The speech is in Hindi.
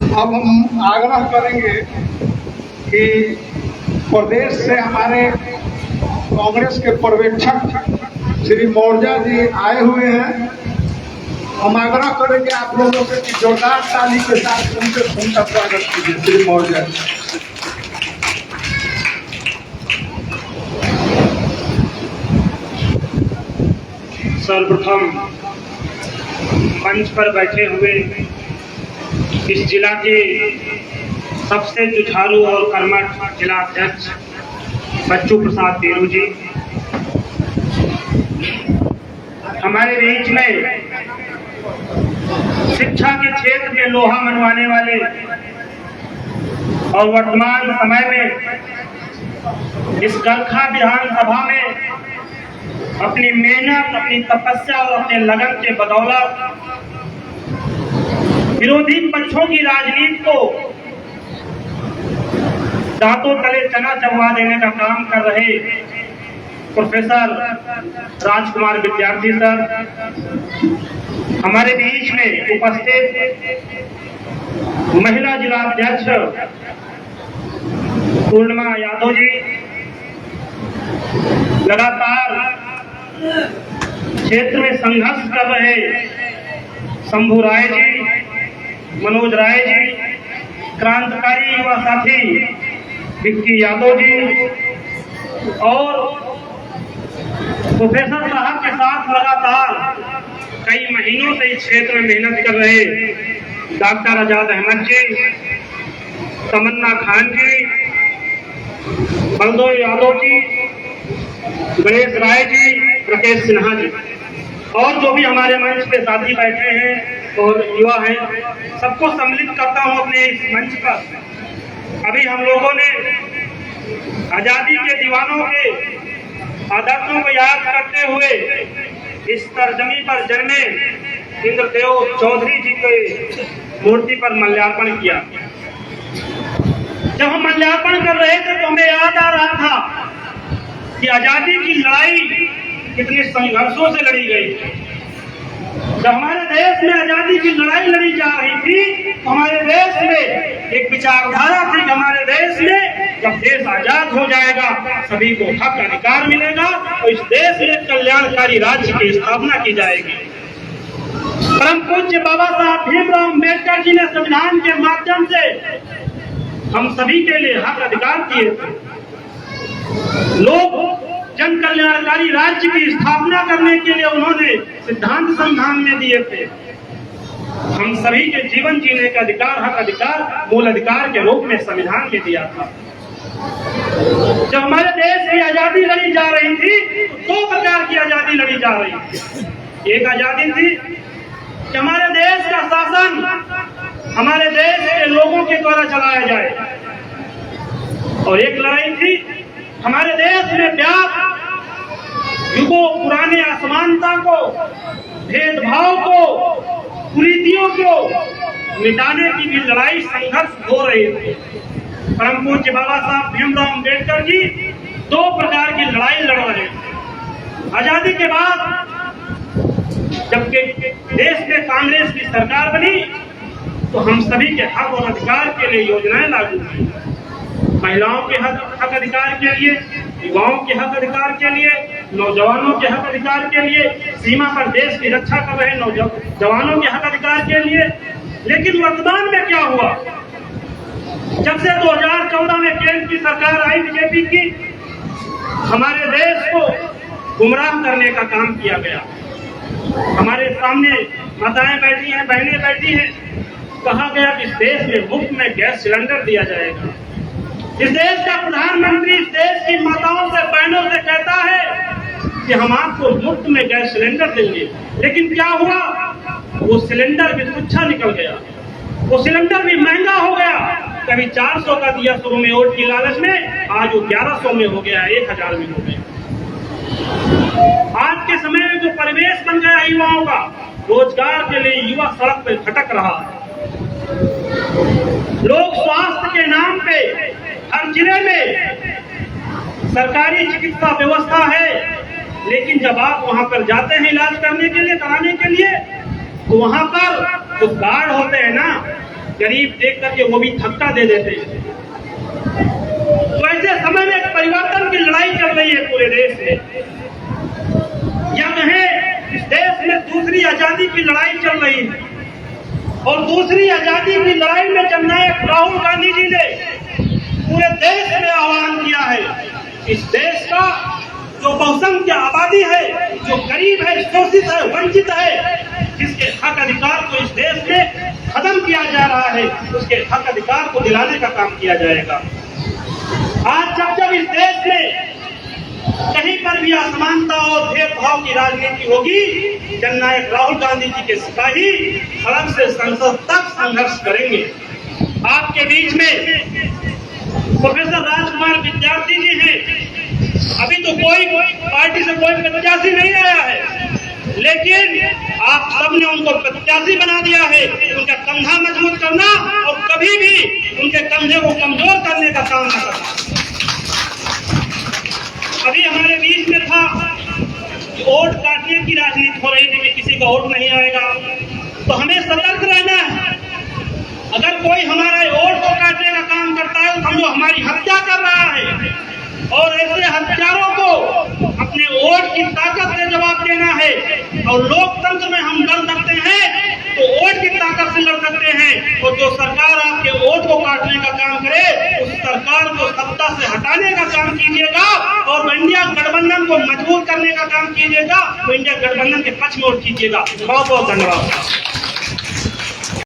अब हम आग्रह करेंगे कि प्रदेश से हमारे कांग्रेस के पर्यवेक्षक श्री मौर्य जी आए हुए हैं। हम आग्रह करेंगे आप लोगों से कि जोरदार ताली के साथ उनका स्वागत कीजिए। श्री मौर्य सर्वप्रथम मंच पर बैठे हुए इस जिला के सबसे जुझारू और कर्मठ जिला अध्यक्ष बच्चू प्रसाद देरू जी, हमारे बीच में शिक्षा के क्षेत्र में लोहा मनवाने वाले और वर्तमान समय में इस गलखा विधानसभा में अपनी मेहनत, अपनी तपस्या और अपने लगन के बदौलत विरोधी पक्षों की राजनीति को दांतों तले चना चबवा देने का काम कर रहे प्रोफेसर राजकुमार विद्यार्थी सर, हमारे बीच में उपस्थित महिला जिला अध्यक्ष पूर्णिमा यादव जी, लगातार क्षेत्र में संघर्ष कर रहे शंभू राय जी, मनोज राय जी, क्रांतिकारी युवा साथी विक्की यादव जी और प्रोफेसर साहब के साथ लगातार कई महीनों से इस क्षेत्र में मेहनत कर रहे डॉक्टर आजाद अहमद जी, तमन्ना खान जी, बलदेव यादव जी, गणेश राय जी, राकेश सिन्हा जी और जो भी हमारे मंच पे साथी बैठे हैं और युवा हैं, सबको सम्मिलित करता हूं अपने इस मंच पर। अभी हम लोगों ने आजादी के दीवानों के आदर्शों को याद करते हुए इस सरजमी पर जन्मे इंद्रदेव चौधरी जी के मूर्ति पर माल्यार्पण किया। जब हम माल्यार्पण कर रहे थे तो हमें याद आ रहा था कि आजादी की लड़ाई कितने संघर्षों से लड़ी गई। जब हमारे देश में आजादी की लड़ाई लड़ी जा रही थी तो हमारे देश में एक विचारधारा थी कि हमारे देश में जब देश आजाद हो जाएगा सभी को हक अधिकार मिलेगा तो इस देश में कल्याणकारी राज्य की स्थापना की जाएगी। परम पूज्य बाबा साहब भीमराव अम्बेडकर जी ने संविधान के माध्यम से हम सभी के लिए हक अधिकार दिए थे। लोग जन कल्याणकारी राज्य की स्थापना करने के लिए उन्होंने सिद्धांत संविधान में दिए थे। हम सभी के जीवन जीने का अधिकार, हक अधिकार, मूल अधिकार के रूप में संविधान में दिया था। जब हमारे देश की आजादी लड़ी जा रही थी तो दो प्रकार की आजादी लड़ी जा रही थी। एक आजादी थी कि हमारे देश का शासन हमारे देश के लोगों के द्वारा चलाया जाए और एक लड़ाई थी हमारे देश में व्याप्त युगों पुराने असमानता को, भेदभाव को, कुरीतियों को मिटाने की भी लड़ाई संघर्ष हो रही थी। परम पूज्य बाबा साहब भीमराव अम्बेडकर जी दो प्रकार की लड़ाई लड़ रहे थे। आजादी के बाद जबकि देश में कांग्रेस की सरकार बनी तो हम सभी के हक और अधिकार के लिए योजनाएं लागू की। महिलाओं के हक अधिकार के लिए, युवाओं के हक अधिकार के लिए, नौजवानों के हक अधिकार के लिए, सीमा पर देश की रक्षा कर रहे नौजवानों के हक अधिकार के लिए। लेकिन वर्तमान में क्या हुआ? जब से 2014 में केंद्र की सरकार आई बीजेपी की, हमारे देश को गुमराह करने का काम किया गया। हमारे सामने माताएं बैठी हैं, बहनें बैठी हैं, कहा गया कि इस देश में मुफ्त में गैस सिलेंडर दिया जाएगा। इस देश का प्रधानमंत्री इस देश की माताओं से, बहनों से कहता है कि हम आपको मुफ्त में गैस सिलेंडर देंगे। लेकिन क्या हुआ? वो सिलेंडर भी तुच्छा निकल गया, वो सिलेंडर भी महंगा हो गया। कभी 400 का दिया शुरू में वोट की लालच में, आज वो 1100 में हो गया, 1000 में हो गया। आज के समय में जो परिवेश बन गया युवाओं का, रोजगार के लिए युवा सड़क पर भटक रहा है। लोग स्वास्थ्य के नाम पे हर जिले में सरकारी चिकित्सा व्यवस्था है, लेकिन जब आप वहां पर जाते हैं इलाज करने के लिए, कराने के लिए, तो वहां पर जो गार्ड होते हैं ना, गरीब देख करके वो भी धक्का दे देते हैं। तो ऐसे समय में परिवर्तन की लड़ाई चल रही है पूरे देश में, या कहें इस देश में दूसरी आजादी की लड़ाई चल रही है। और दूसरी आजादी की लड़ाई में जननायक राहुल गांधी जी ने पूरे देश में आह्वान किया है। इस देश का जो बहुसंख्य आबादी है, जो गरीब है, शोषित है, वंचित है, जिसके हक अधिकार को इस देश में खत्म किया जा रहा है, उसके हक अधिकार को दिलाने का काम किया जाएगा। आज जब इस देश में कहीं पर भी असमानता और भेदभाव की राजनीति होगी, जननायक राहुल गांधी जी के सिपाही सड़क से संसद तक संघर्ष करेंगे। आपके बीच में प्रोफेसर राजकुमार विद्यार्थी जी हैं। अभी तो कोई पार्टी से कोई प्रत्याशी नहीं आया है, लेकिन आप सबने उनको प्रत्याशी बना दिया है। उनका कंधा मजबूत करना और कभी भी उनके कंधे को कमजोर करने का काम न करना। अभी हमारे बीच में था वोट काटने की राजनीति हो रही थी कि किसी का वोट नहीं आएगा, तो हमें सतर्क रहना है। अगर कोई हमारा वोट को काटने का काम करता है तो समझो हमारी हत्या कर रहा है, और ऐसे हत्यारों को अपने वोट की ताकत से जवाब देना है। और लोकतंत्र में हम लड़ सकते हैं तो वोट की ताकत से लड़ सकते हैं। और जो सरकार आपके वोट को काटने का काम करे, उस सरकार को सत्ता से हटाने का काम कीजिएगा और इंडिया गठबंधन को मजबूत करने का काम कीजिएगा। तो इंडिया गठबंधन के पक्ष में वोट कीजिएगा। बहुत बहुत धन्यवाद।